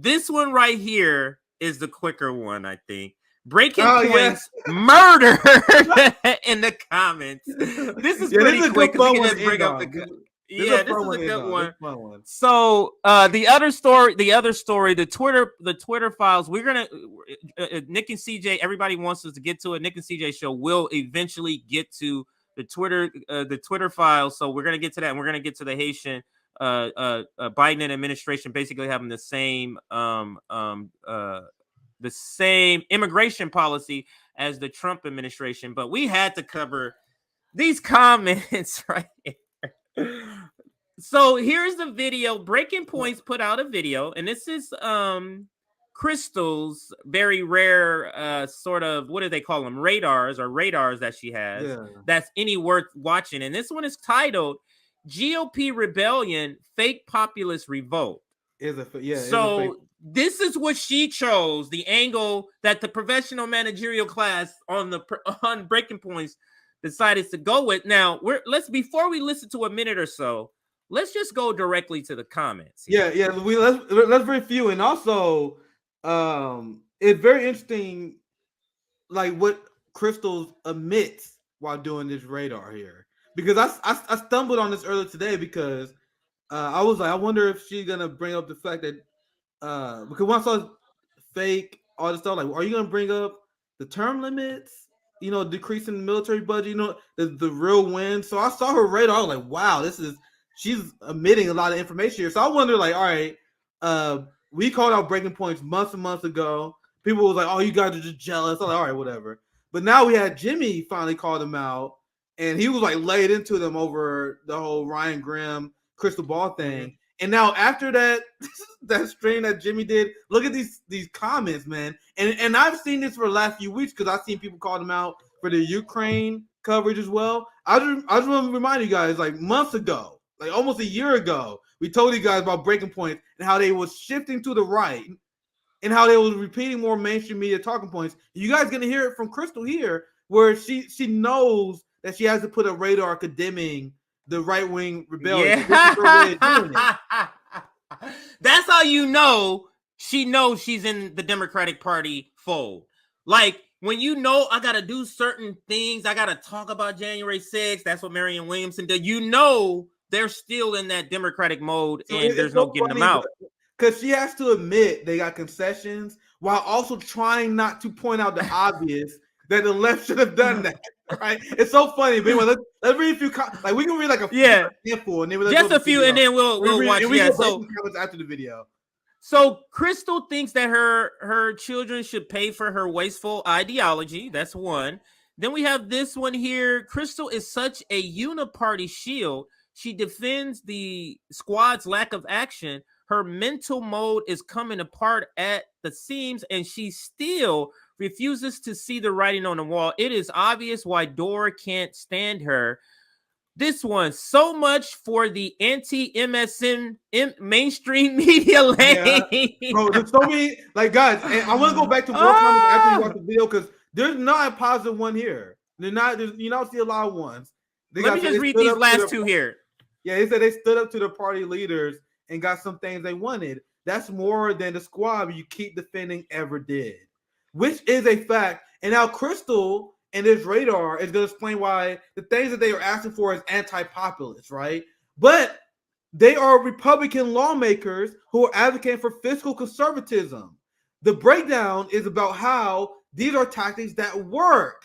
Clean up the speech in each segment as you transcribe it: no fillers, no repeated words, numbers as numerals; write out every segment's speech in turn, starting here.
this one right here is the quicker one, I think. Breaking points, murder in the comments. This is pretty quick because we can just bring up the. Yeah, this is a good one. So the other story, the Twitter files. We're gonna Nick and CJ. Everybody wants us to get to it. Nick and CJ show will eventually get to the Twitter files. So we're gonna get to that, and we're gonna get to the Haitian Biden administration basically having the same immigration policy as the Trump administration. But we had to cover these comments right here. So here's the video. Breaking Points put out a video, and this is Krystal's very rare sort of, what do they call them, radars that she has that's any worth watching. And this one is titled GOP Rebellion, Fake Populist Revolt. This is what she chose, the angle that the professional managerial class on Breaking Points decided to go with. Now, before we listen to a minute or so, let's just go directly to the comments. Let's review. And also, it's very interesting, like what Krystal admits while doing this radar here, because I stumbled on this earlier today because I was like, I wonder if she's gonna bring up the fact that because once I saw fake all this stuff, like, are you gonna bring up the term limits? Decreasing the military budget, the real win. So I saw her radar. I was like, wow, she's omitting a lot of information here. So I wonder, like, all right, we called out Breaking Points months and months ago. People was like, oh, you guys are just jealous. I'm like, all right, whatever. But now we had Jimmy finally call them out, and he was like laid into them over the whole Ryan Grimm crystal ball thing. And now after that stream that Jimmy did, look at these comments, man. And I've seen this for the last few weeks because I've seen people call them out for the Ukraine coverage as well. I just want to remind you guys, like months ago, like almost a year ago, we told you guys about Breaking Points and how they was shifting to the right and how they was repeating more mainstream media talking points. You guys gonna hear it from Krystal here, where she knows that she has to put a radar condemning the right-wing rebellion. Yeah. That's how you know she knows she's in the Democratic Party fold. Like, when you know I got to do certain things, I got to talk about January 6th, that's what Marianne Williamson did. You know they're still in that Democratic mode, and there's no getting them out. Because she has to admit they got concessions while also trying not to point out the obvious that the left should have done that. Right, it's so funny. But anyway, let's read a few. Like, we can read like a handful, and then just a few, and then we'll watch. So after the video. So Krystal thinks that her children should pay for her wasteful ideology. That's one. Then we have this one here. Krystal is such a uniparty shield. She defends the squad's lack of action. Her mental mode is coming apart at the seams, and she still refuses to see the writing on the wall. It is obvious why Dora can't stand her. This one, so much for the anti-MSN mainstream media lane. Yeah. Bro, there's so many, like, guys, and I want to go back to more comments after you watch the video, because there's not a positive one here. You don't see a lot of ones. Let me just read these last two here. Yeah, they said they stood up to the party leaders and got some things they wanted. That's more than the squad you keep defending ever did, which is a fact. And now Krystal and this radar is going to explain why the things that they are asking for is anti-populist, right? But they are Republican lawmakers who are advocating for fiscal conservatism. The breakdown is about how these are tactics that work,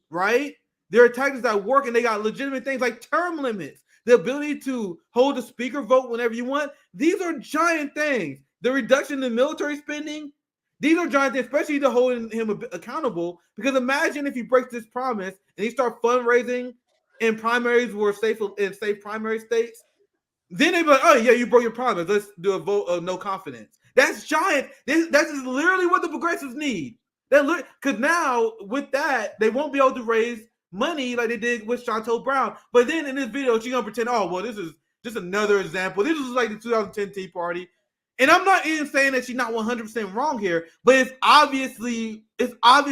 right? There are tactics that work, and they got legitimate things like term limits, the ability to hold a speaker vote whenever you want. These are giant things. The reduction in military spending, these are giant things, especially to holding him accountable. Because imagine if he breaks this promise and he starts fundraising in primaries where safe primary states. Then they'd be like, oh, yeah, you broke your promise. Let's do a vote of no confidence. That's giant. That's literally what the progressives need. Because now, with that, they won't be able to raise money like they did with Chantel Brown. But then in this video, she's going to pretend, oh, well, this is just another example. This is like the 2010 Tea Party. And I'm not even saying that she's not 100% wrong here, but it's obvious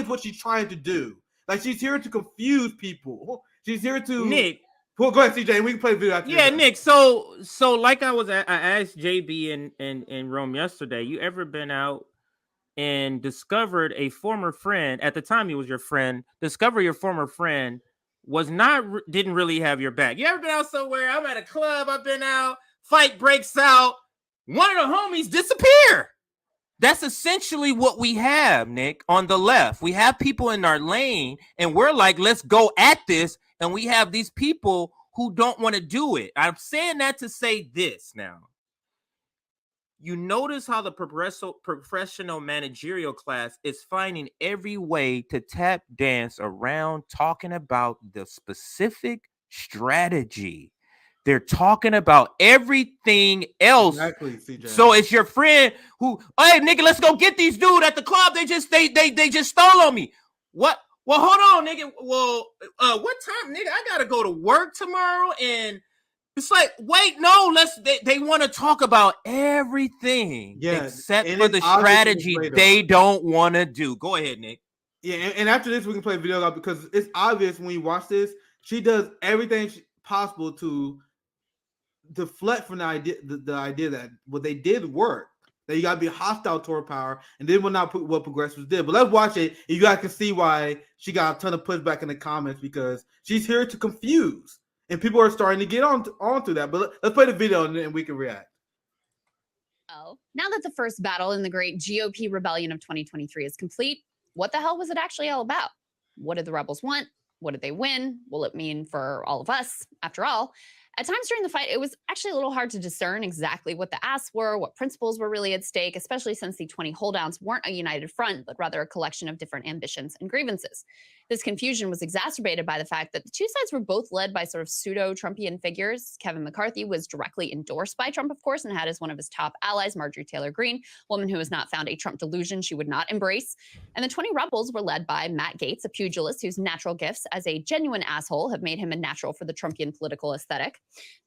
what she's trying to do. Like, she's here to confuse people. She's here to Well, go ahead, CJ. We can play the video after Yeah, you're done. Nick. So like I asked JB in Rome yesterday. You ever been out and discovered a former friend? At the time, he was your friend. Discover your former friend was not didn't really have your back. You ever been out somewhere? I'm at a club. I've been out. Fight breaks out. One of the homies disappear. That's essentially what we have, Nick, on the left. We have people in our lane, and we're like, let's go at this. And we have these people who don't want to do it. I'm saying that to say this now. You notice how the professional managerial class is finding every way to tap dance around talking about the specific strategy. They're talking about everything else. Exactly, CJ. So it's your friend who, hey, nigga, let's go get these dude at the club. They just stole on me. What? Well, hold on, nigga. Well, what time, nigga? I gotta go to work tomorrow, and it's like, wait, no, they want to talk about everything except for the strategy they don't want to do. Go ahead, Nick. Yeah, and after this, we can play video because it's obvious when you watch this, she does everything possible to deflect from the idea that what they did work. That you got to be hostile toward power, and then will not put what progressives did. But let's watch it. And you guys can see why she got a ton of pushback in the comments because she's here to confuse, and people are starting to get onto that. But let's play the video and then we can react. Oh, now that the first battle in the great GOP rebellion of 2023 is complete, what the hell was it actually all about? What did the rebels want? What did they win? What will it mean for all of us? After all, at times during the fight, it was actually a little hard to discern exactly what the asks were, what principles were really at stake, especially since the 20 holdouts weren't a united front, but rather a collection of different ambitions and grievances. This confusion was exacerbated by the fact that the two sides were both led by sort of pseudo-Trumpian figures. Kevin McCarthy was directly endorsed by Trump, of course, and had as one of his top allies Marjorie Taylor Greene, a woman who has not found a Trump delusion she would not embrace. And the 20 rebels were led by Matt Gaetz, a pugilist whose natural gifts as a genuine asshole have made him a natural for the Trumpian political aesthetic.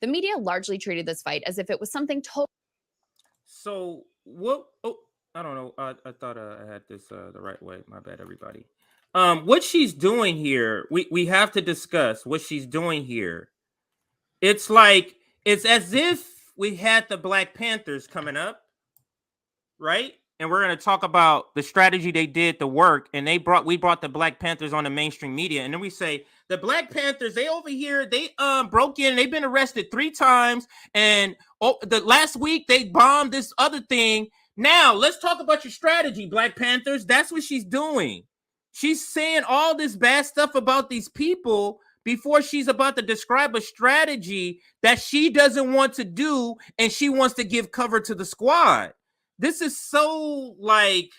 The media largely treated this fight as if it was something totally. So what? Oh, I don't know. I thought I had this the right way. My bad, everybody. What she's doing here, we have to discuss what she's doing here. It's like it's as if we had the Black Panthers coming up, right? And we're going to talk about the strategy they did, the work, and we brought the Black Panthers on the mainstream media, and then we say the Black Panthers, they over here, they broke in, they've been arrested 3 times, and the last week they bombed this other thing. Now let's talk about your strategy, Black Panthers. That's what she's doing. She's saying all this bad stuff about these people before she's about to describe a strategy that she doesn't want to do, and she wants to give cover to the squad. This is so, like,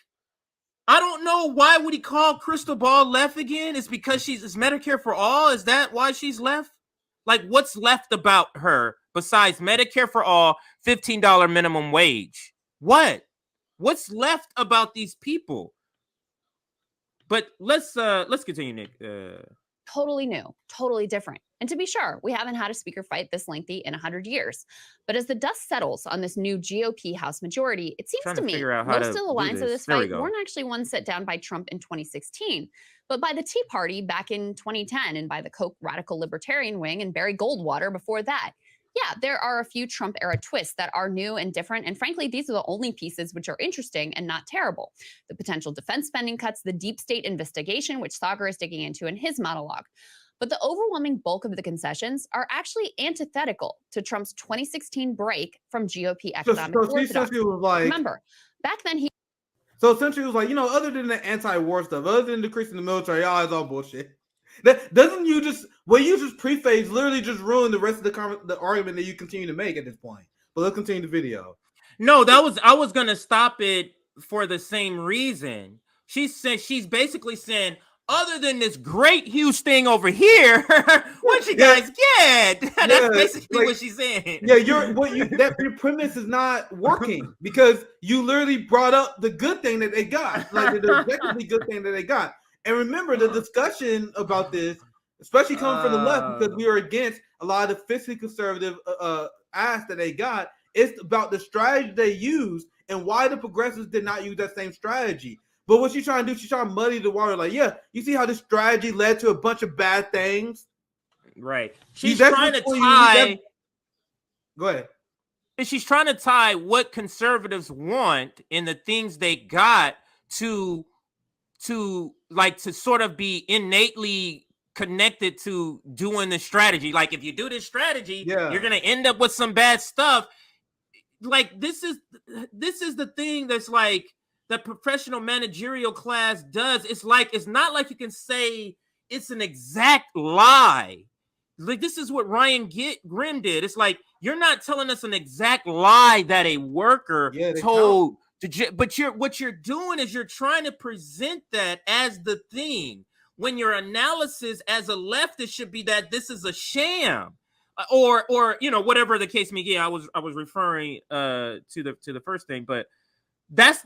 I don't know, why would he call Krystal Ball left again? It's because it's Medicare for all? Is that why she's left? Like, what's left about her besides Medicare for all, $15 minimum wage? What's left about these people? But let's continue, Nick. Totally new, totally different. And to be sure, we haven't had a speaker fight this lengthy in 100 years. But as the dust settles on this new GOP House majority, it seems to me most of the lines of this fight weren't actually ones set down by Trump in 2016, but by the Tea Party back in 2010 and by the Koch radical libertarian wing and Barry Goldwater before that. Yeah, there are a few Trump-era twists that are new and different, and frankly, these are the only pieces which are interesting and not terrible. The potential defense spending cuts, the deep state investigation, which Sagar is digging into in his monologue. But the overwhelming bulk of the concessions are actually antithetical to Trump's 2016 break from GOP economic orthodoxy. Remember, back then he... So essentially it was like, other than the anti-war stuff, other than decreasing the military, it's all bullshit. That doesn't you just preface literally just ruin the rest of the argument that you continue to make at this point. But let's continue the video. No, I was gonna stop it for the same reason. She's basically saying, other than this great huge thing over here, what you guys get? That's basically what she's saying. Yeah, your premise is not working because you literally brought up the good thing that they got, like the objectively good thing that they got. And remember, the discussion about this, especially coming from the left, because we are against a lot of the fiscally conservative asks that they got, it's about the strategy they used and why the progressives did not use that same strategy. But what she's trying to do, she's trying to muddy the water. Like, yeah, you see how this strategy led to a bunch of bad things? Right. She's That's trying to between- tie. Go ahead. And she's trying to tie what conservatives want and the things they got to sort of be innately connected to doing the strategy. Like if you do this strategy, you're gonna end up with some bad stuff. Like this is the thing that's like the professional managerial class does. It's not like you can say it's an exact lie. Like this is what Ryan Grimm did. It's like you're not telling us an exact lie that a worker told to, but what you're doing is you're trying to present that as the thing. When your analysis as a leftist should be that this is a sham, or whatever the case may be. I was referring to the first thing, but that's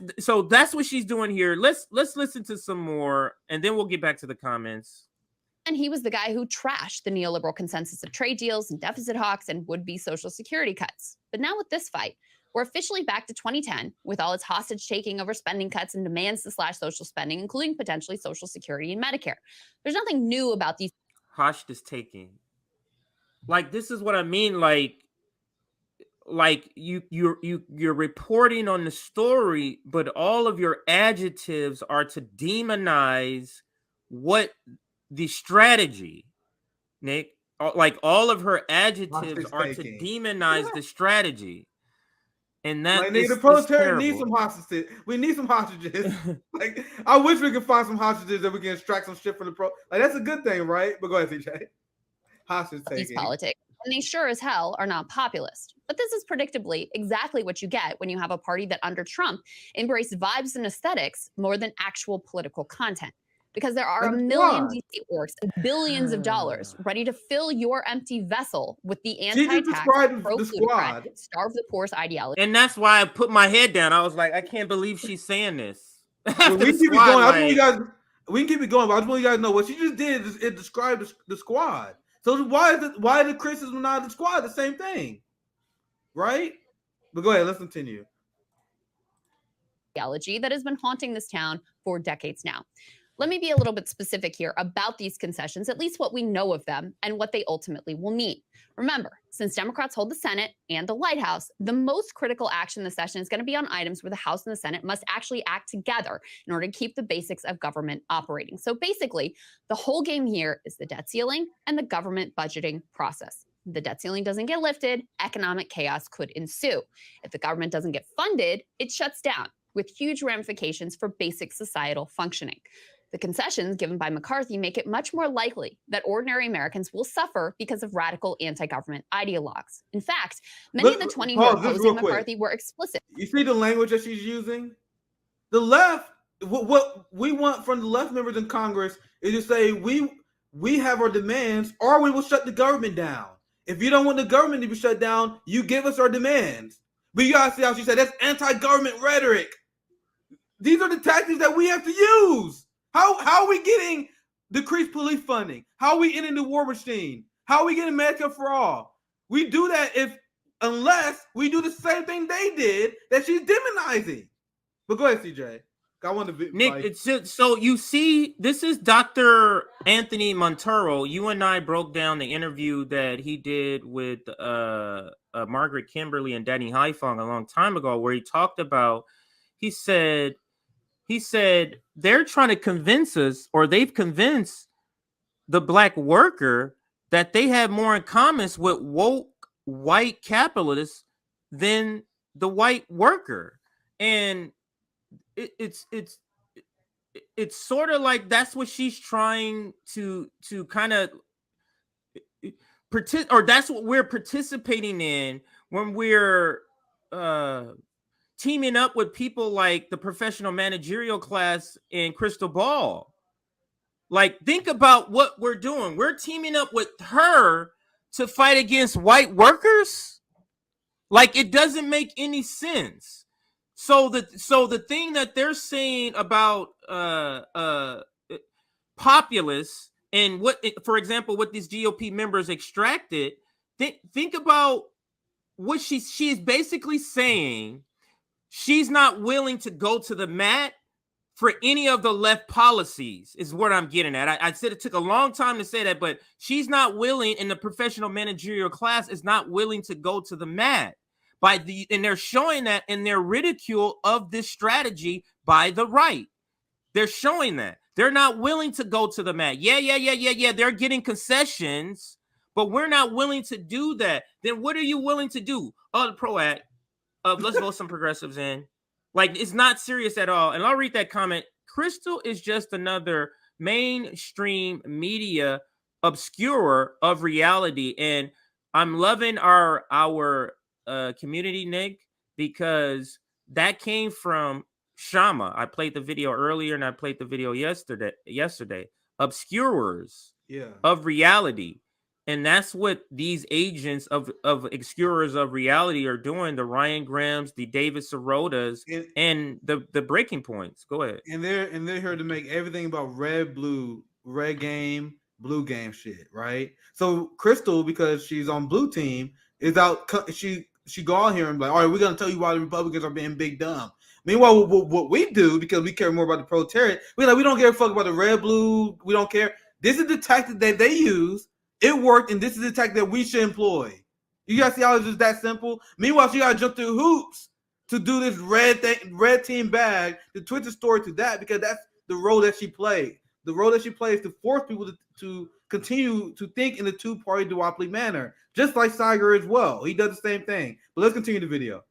what she's doing here. Let's listen to some more, and then we'll get back to the comments. And he was the guy who trashed the neoliberal consensus of trade deals and deficit hawks and would-be Social Security cuts. But now with this fight, we're officially back to 2010 with all its hostage taking over spending cuts and demands to slash social spending, including potentially Social Security and Medicare. There's nothing new about these hostage taking. Like this is what I mean. Like you're reporting on the story, but all of your adjectives are to demonize what the strategy, Nick. Like all of her adjectives are to demonize the strategy, and that the proletariat needs some hostages. We need some hostages. Like I wish we could find some hostages that we can extract some shit from the pro. Like that's a good thing, right? But go ahead, CJ. Hostage taking. These politics, and they sure as hell are not populist. But this is predictably exactly what you get when you have a party that under Trump embraced vibes and aesthetics more than actual political content. Because there are a million DC orgs and billions of dollars ready to fill your empty vessel with the anti-tax, pro-plutocrat, starve the poor's ideology. And that's why I put my head down. I was like, I can't believe she's saying this. Well, we can keep it going. We can keep it going, but I just want you guys to know what she just did is it described the squad. So why is the criticism not the squad the same thing? Right? But go ahead, let's continue. Ideology that has been haunting this town for decades now. Let me be a little bit specific here about these concessions, at least what we know of them and what they ultimately will mean. Remember, since Democrats hold the Senate and the White House, the most critical action in the session is going to be on items where the House and the Senate must actually act together in order to keep the basics of government operating. So basically, the whole game here is the debt ceiling and the government budgeting process. If the debt ceiling doesn't get lifted, economic chaos could ensue. If the government doesn't get funded, it shuts down, with huge ramifications for basic societal functioning. The concessions given by McCarthy make it much more likely that ordinary Americans will suffer because of radical anti-government ideologues. In fact, many of the 20 who are opposing McCarthy were explicit. You see the language that she's using? The left, what we want from the left members in Congress is to say we have our demands or we will shut the government down. If you don't want the government to be shut down, you give us our demands. But you gotta see how she said that's anti-government rhetoric. These are the tactics that we have to use. How are we getting decreased police funding? How are we ending the war machine? How are we getting Medicare for all? We do that unless we do the same thing they did that she's demonizing. But go ahead, CJ. I want to Nick. It's just, so you see, this is Dr. Anthony Montero. You and I broke down the interview that he did with Margaret Kimberly and Danny Haifong a long time ago, where he talked about. He said they're trying to convince us, or they've convinced the black worker that they have more in common with woke white capitalists than the white worker. And it's sort of like that's what she's trying to kind of or that's what we're participating in when we're teaming up with people like the professional managerial class in Krystal Ball. Like, think about what we're doing. We're teaming up with her to fight against white workers. Like, it doesn't make any sense. So the thing that they're saying about populists and what, for example, what these GOP members extracted, think about what she is basically saying. She's not willing to go to the mat for any of the left policies is what I'm getting at. I said it took a long time to say that, but she's not willing, and the professional managerial class is not willing to go to the mat and they're showing that in their ridicule of this strategy by the right. They're showing that they're not willing to go to the mat. Yeah. They're getting concessions, but we're not willing to do that. Then what are you willing to do? Oh, the PRO Act. Let's vote some progressives in. Like, it's not serious at all. And I'll read that comment. Krystal is just another mainstream media obscurer of reality. And I'm loving our community, Nick, because that came from Shama. I played the video earlier and I played the video yesterday. Obscurers of reality. And that's what these agents of obscurers of reality are doing. The Ryan Grahams, the David Sirotas, and the breaking points. Go ahead. And they're here to make everything about red game, blue game shit, right? So Krystal, because she's on blue team, is out. She go out here and be like, all right, we're gonna tell you why the Republicans are being big dumb. Meanwhile, what we do, because we care more about the proletariat, we don't give a fuck about the red, blue. We don't care. This is the tactic that they use. It worked, and this is the tactic that we should employ. You guys see how it's just that simple? Meanwhile, she got to jump through hoops to do this red team bag, to twist the story to that, because that's the role that she played. The role that she plays to force people to continue to think in a two-party duopoly manner, just like Siger as well. He does the same thing. But let's continue the video.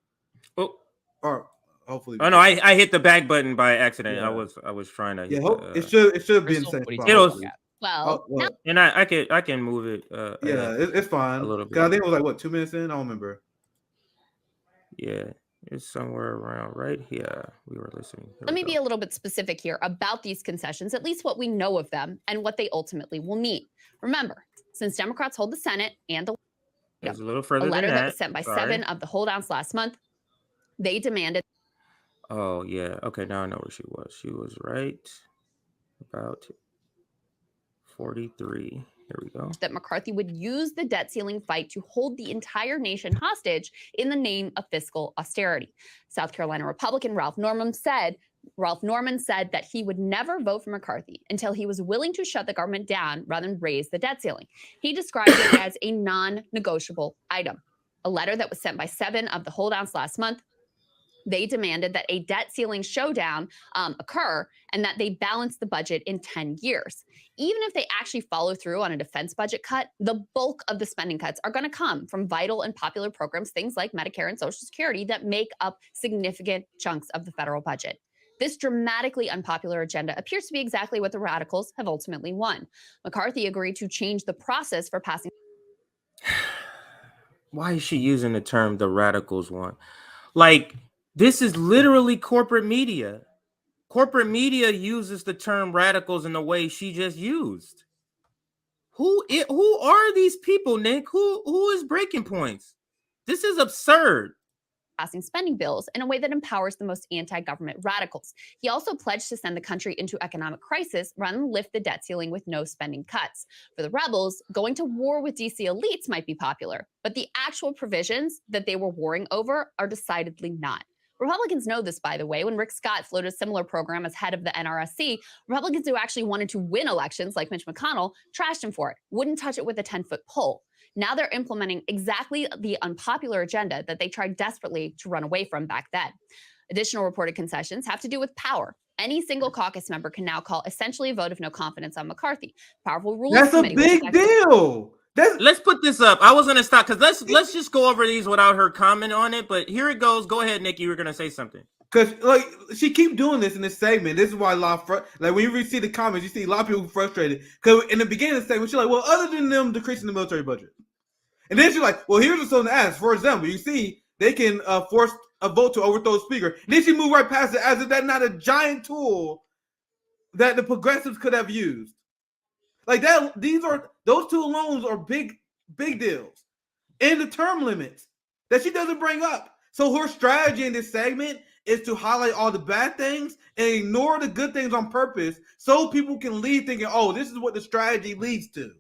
Oh, or hopefully. Oh no, I hit the back button by accident. Yeah. I was trying to. Yeah, it should be in the same spot. Well, and I can move it. It's fine. A little bit. I think it was like 2 minutes in. I don't remember. Yeah, it's somewhere around right here. We were listening. Let me be a little bit specific here about these concessions, at least what we know of them and what they ultimately will mean. Remember, since Democrats hold the Senate and the a little further a letter than that was sent by 7 of the holdouts last month, they demanded. Oh yeah, okay. Now I know where she was. She was right about 43. Here we go. That McCarthy would use the debt ceiling fight to hold the entire nation hostage in the name of fiscal austerity. South Carolina Republican Ralph Norman said that he would never vote for McCarthy until he was willing to shut the government down rather than raise the debt ceiling. He described it as a non-negotiable item. A letter that was sent by 7 of the holdouts last month. They demanded that a debt ceiling showdown occur and that they balance the budget in 10 years. Even if they actually follow through on a defense budget cut, the bulk of the spending cuts are going to come from vital and popular programs, things like Medicare and Social Security, that make up significant chunks of the federal budget. This dramatically unpopular agenda appears to be exactly what the radicals have ultimately won. McCarthy agreed to change the process for passing. Why is she using the term the radicals won? Like, this is literally corporate media. Corporate media uses the term radicals in the way she just used. Who are these people, Nick? Who is Breaking Points? This is absurd. Passing spending bills in a way that empowers the most anti-government radicals. He also pledged to send the country into economic crisis rather than lift the debt ceiling with no spending cuts. For the rebels, going to war with DC elites might be popular, but the actual provisions that they were warring over are decidedly not. Republicans know this, by the way. When Rick Scott floated a similar program as head of the NRSC, Republicans who actually wanted to win elections, like Mitch McConnell, trashed him for it, wouldn't touch it with a 10-foot pole. Now they're implementing exactly the unpopular agenda that they tried desperately to run away from back then. Additional reported concessions have to do with power. Any single caucus member can now call essentially a vote of no confidence on McCarthy. Powerful rules. That's a big deal. Let's put this up. I was going to stop because let's just go over these without her comment on it. But here it goes. Go ahead, Nick. You were going to say something. Because like she keep doing this in this segment. This is why a lot of like when you see the comments, you see a lot of people frustrated. Because in the beginning of the segment, she's like, "Well, other than them decreasing the military budget," and then she's like, "Well, here's something to ask. For example, you see they can force a vote to overthrow the speaker." And then she moved right past it as if that's not a giant tool that the progressives could have used. Like that, those two alone are big deals. And the term limits that she doesn't bring up. So her strategy in this segment is to highlight all the bad things and ignore the good things on purpose so people can leave thinking, oh, this is what the strategy leads to.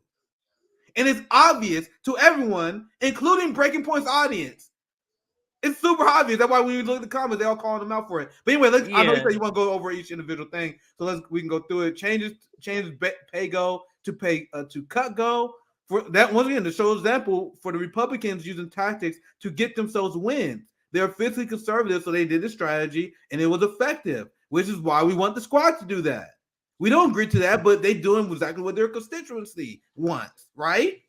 And it's obvious to everyone, including Breaking Point's audience, It's super obvious. That's why when you look at the comments, they all calling them out for it. But anyway, I know you Yeah. said you want to go over each individual thing, so we can go through it. Changes pay go to cut go. For that, once again, to show example for the Republicans using tactics to get themselves wins. They're fiscally conservative, so they did the strategy and it was effective, which is why we want the squad to do that. We don't agree to that, but they doing exactly what their constituency wants, right?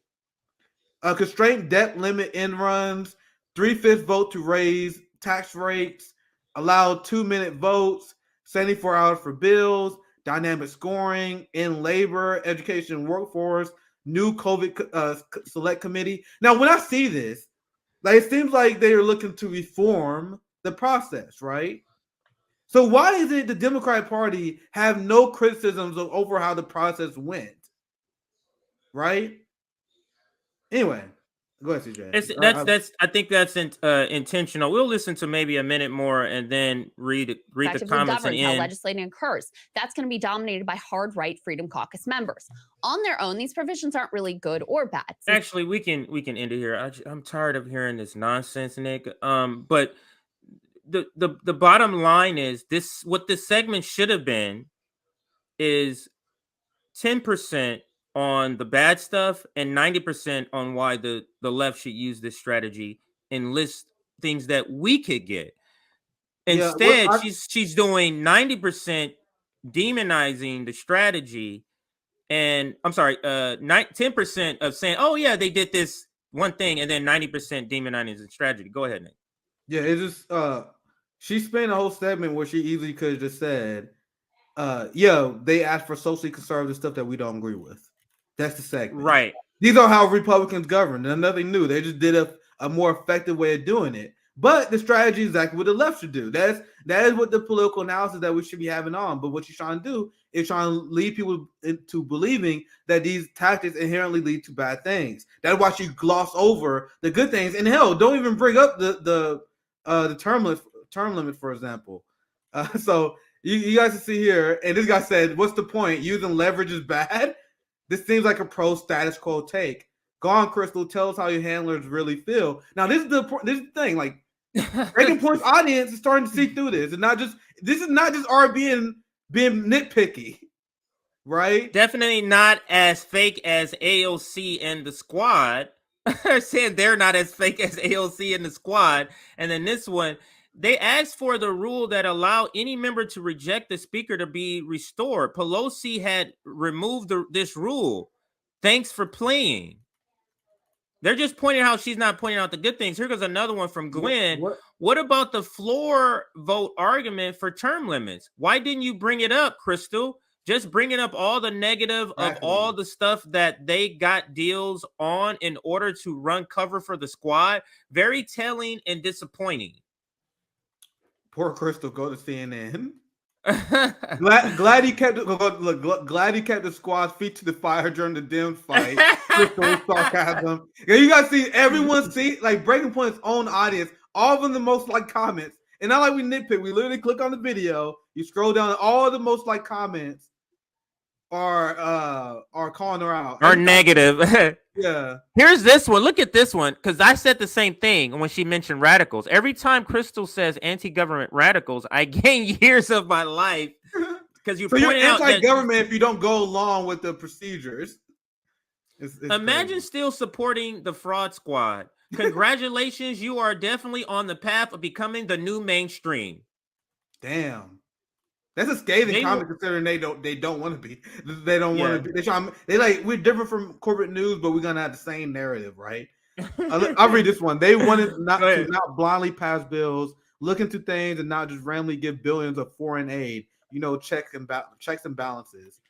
Constraint debt limit in runs, 3/5 vote to raise tax rates, allow 2-minute votes, 74 hours for bills, dynamic scoring, in labor, education, and workforce, new COVID select committee. Now, when I see this, like it seems like they are looking to reform the process, right? So why is it the Democratic Party have no criticisms over how the process went, right? Anyway, go ahead, CJ. That's I think that's intentional. We'll listen to maybe a minute more and then read the Effectively comments and governs how end. legislating occurs. That's going to be dominated by hard right Freedom Caucus members. On their own, these provisions aren't really good or bad. Actually, we can end it here. I'm tired of hearing this nonsense, Nick. But the bottom line is this: what this segment should have been is 10% on the bad stuff and 90% on why the left should use this strategy and list things that we could get. Instead, she's doing 90% demonizing the strategy, and I'm sorry, 10% of saying, "Oh yeah, they did this one thing," and then 90% demonizing the strategy. Go ahead, Nick. Yeah, it just she spent a whole segment where she easily could have just said, yeah, they asked for socially conservative stuff that we don't agree with. That's the segment. Right. These are how Republicans govern. There's nothing new. They just did a more effective way of doing it. But the strategy is exactly what the left should do. That is what the political analysis that we should be having on. But what you're trying to do is trying to lead people into believing that these tactics inherently lead to bad things. That's why she gloss over the good things. And hell, don't even bring up the term limit, for example. So you guys can see here, and this guy said, "What's the point? Using leverage is bad." This seems like a pro status quo take. Go on, Krystal. Tell us how your handlers really feel. Now, this is the thing. Like, Breaking Point's audience is starting to see through this, and this is not just R being nitpicky, right? Definitely not as fake as AOC and the squad. Saying they're not as fake as AOC and the squad, and then this one. They asked for the rule that allow any member to reject the speaker to be restored. Pelosi had removed this rule. Thanks for playing. They're just pointing out she's not pointing out the good things. Here goes another one from Glenn. What about the floor vote argument for term limits? Why didn't you bring it up, Krystal? Just bringing up all the negative of all the stuff that they got deals on in order to run cover for the squad. Very telling and disappointing. Poor Krystal, go to CNN. glad he kept glad he kept the squad's feet to the fire during the Dems fight. Krystal sarcasm. Yeah, you guys see everyone see like Breaking Point's own audience, all of them the most like comments. And not like we nitpick, we literally click on the video, you scroll down, all the most like comments are calling her out. Are negative. Yeah. Here's this one. Look at this one, because I said the same thing when she mentioned radicals. Every time Krystal says anti-government radicals, I gain years of my life because you're anti-government if you don't go along with the procedures. It's imagine crazy. still supporting the fraud squad. Congratulations, you are definitely on the path of becoming the new mainstream. Damn. That's a scathing comment considering they don't want to be. They don't want to be. They like, we're different from corporate news, but we're gonna have the same narrative, right? I'll read this one. They wanted to not blindly pass bills, look into things, and not just randomly give billions of foreign aid. Checks and balances.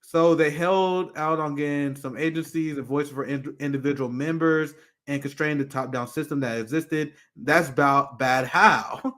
So they held out on getting some agencies, a voice for individual members, and constrained the top-down system that existed. That's about bad how.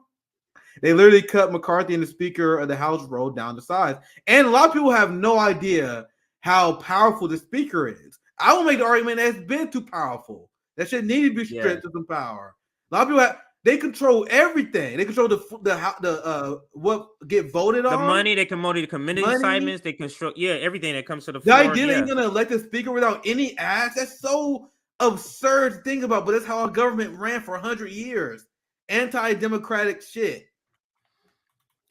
They literally cut McCarthy and the Speaker of the House rolled down to size. And a lot of people have no idea how powerful the Speaker is. I will make the argument that it's been too powerful. That shit needed to be stripped to some power. A lot of people they control everything. They control the what get voted on. The money, they can monitor the community assignments. They control everything that comes to the floor. The idea that you're gonna elect a speaker without any ads, that's so absurd to think about, but that's how our government ran for 100 years. Anti-democratic shit.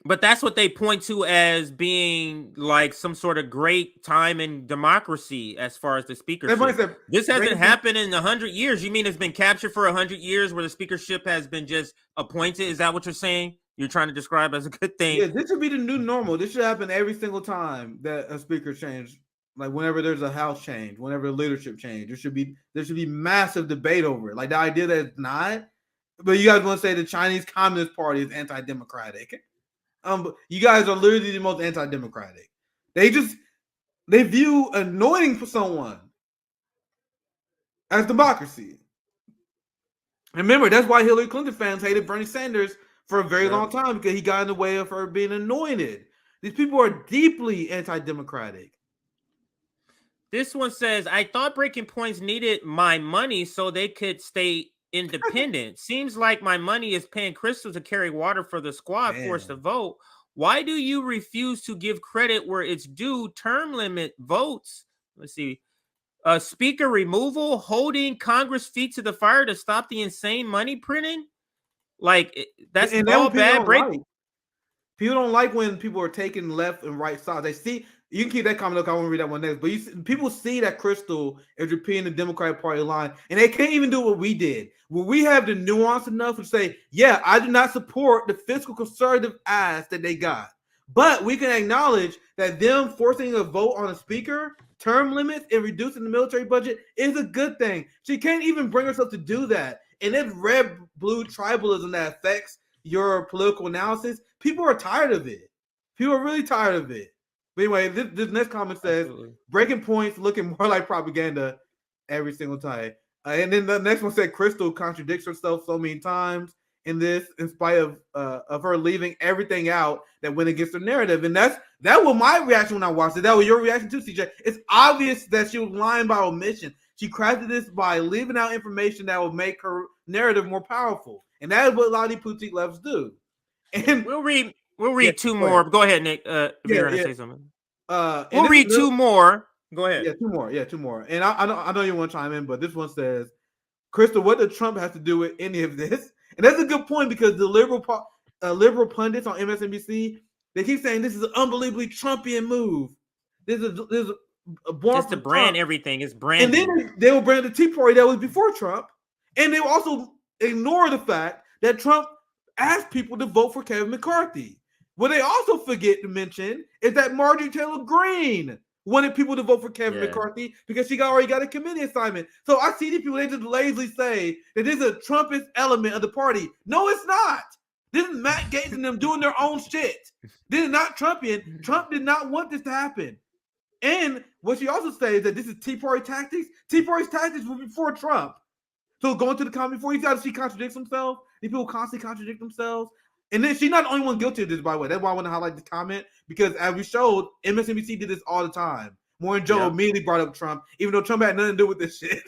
But that's what they point to as being like some sort of great time in democracy as far as the speakership. Said, this hasn't happened in 100 years. You mean it's been captured for 100 years where the speakership has been just appointed? Is that what you're saying? You're trying to describe as a good thing? Yeah, this should be the new normal. This should happen every single time that a speaker changes. Like whenever there's a house change, whenever a leadership change, there should be massive debate over it. Like the idea that it's not, but you guys want to say the Chinese Communist Party is anti-democratic. You guys are literally the most anti-democratic. They view anointing for someone as democracy. Remember, that's why Hillary Clinton fans hated Bernie Sanders for a very long time, because he got in the way of her being anointed. These people are deeply anti-democratic. This one says, I thought Breaking Points needed my money so they could stay independent. Seems like my money is paying Krystal to carry water for the squad forced to vote. Why do you refuse to give credit where it's due? Term limit votes. Let's see. Speaker removal, holding Congress feet to the fire to stop the insane money printing. Like, that's all bad. People don't like when people are taking left and right sides. They see, you can keep that comment up. I want to read that one next. But people see that Krystal is repeating the Democratic Party line, and they can't even do what we did. When we have the nuance enough to say, yeah, I do not support the fiscal conservative ass that they got. But we can acknowledge that them forcing a vote on a speaker, term limits, and reducing the military budget is a good thing. She can't even bring herself to do that. And it's red-blue tribalism that affects your political analysis. People are tired of it. People are really tired of it. But anyway, this next comment says, Breaking Points looking more like propaganda every single time. And then the next one said, Krystal contradicts herself so many times in this, in spite of her leaving everything out that went against her narrative. And that was my reaction when I watched it. That was your reaction too, CJ. It's obvious that she was lying by omission. She crafted this by leaving out information that would make her narrative more powerful. And that is what a lot of these boutique lefts do. And we'll read two more. Go ahead, Nick. If you're gonna say something. We'll read two more. Go ahead. Yeah, two more. And I know you want to chime in, but this one says, Krystal, what does Trump have to do with any of this? And that's a good point, because the liberal pundits on MSNBC, they keep saying this is an unbelievably Trumpian move. This is a born just to brand Trump. Everything. It's branding. And then they will brand the Tea Party that was before Trump, and they will also ignore the fact that Trump asked people to vote for Kevin McCarthy. What they also forget to mention is that Marjorie Taylor Greene wanted people to vote for Kevin McCarthy because she already got a committee assignment. So I see these people, they just lazily say that there's a Trumpist element of the party. No, it's not. This is Matt Gaetz and them doing their own shit. This is not Trumpian. Trump did not want this to happen. And what she also says is that this is Tea Party tactics. Tea Party's tactics were before Trump. So going to the comment before, you see how she contradicts himself. These people constantly contradict themselves. And then she's not the only one guilty of this, by the way. That's why I want to highlight this comment, because as we showed, MSNBC did this all the time. Morning Joe immediately brought up Trump, even though Trump had nothing to do with this shit.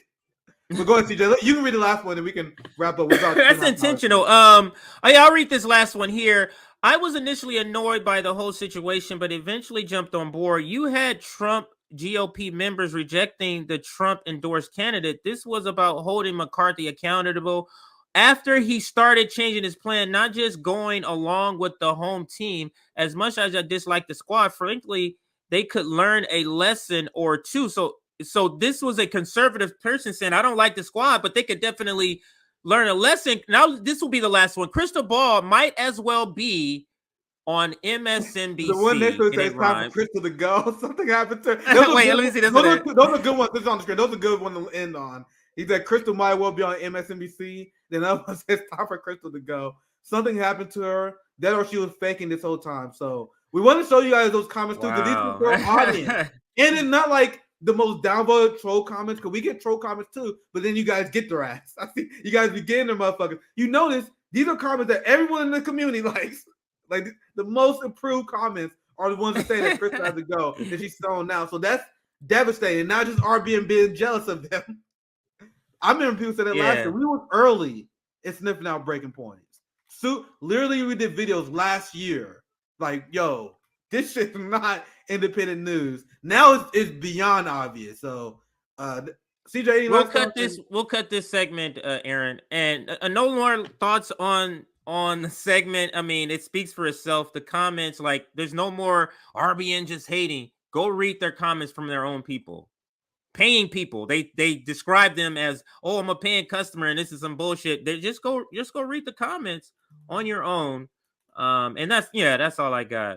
But go ahead, CJ. You can read the last one, and we can wrap up. That's intentional. I'll read this last one here. I was initially annoyed by the whole situation, but eventually jumped on board. You had Trump GOP members rejecting the Trump-endorsed candidate. This was about holding McCarthy accountable after he started changing his plan, not just going along with the home team. As much as I dislike the squad, frankly, they could learn a lesson or two. So this was a conservative person saying, I don't like the squad, but they could definitely learn a lesson. Now, this will be the last one. Krystal Ball might as well be on MSNBC. The one next to it says time for Krystal to go. Something happened to her. Wait, let me see this. Those are good ones. This is on the screen. Those are good ones to end on. He said Krystal might well be on MSNBC. Then other one says time for Krystal to go. Something happened to her. That or she was faking this whole time. So we want to show you guys those comments too, because these are our audience. And it's not like the most downvoted troll comments, because we get troll comments too, but then you guys get their ass. I see you guys be getting their motherfuckers. You notice these are comments that everyone in the community likes. Like the most improved comments are the ones that say that Krystal has to go, that she's thrown now. So that's devastating. Not just RB being jealous of them. I remember people said that last year. We were early in sniffing out Breaking Points. So literally, we did videos last year. Like, yo, this shit's not independent news. Now it's beyond obvious. So CJ, any last thoughts? We'll cut this segment, Aaron, and no more thoughts on the segment. I mean, it speaks for itself. The comments, like, there's no more RBN just hating. Go read their comments from their own people, paying people. They describe them as, oh, I'm a paying customer, and this is some bullshit. They just go read the comments on your own. And that's all I got.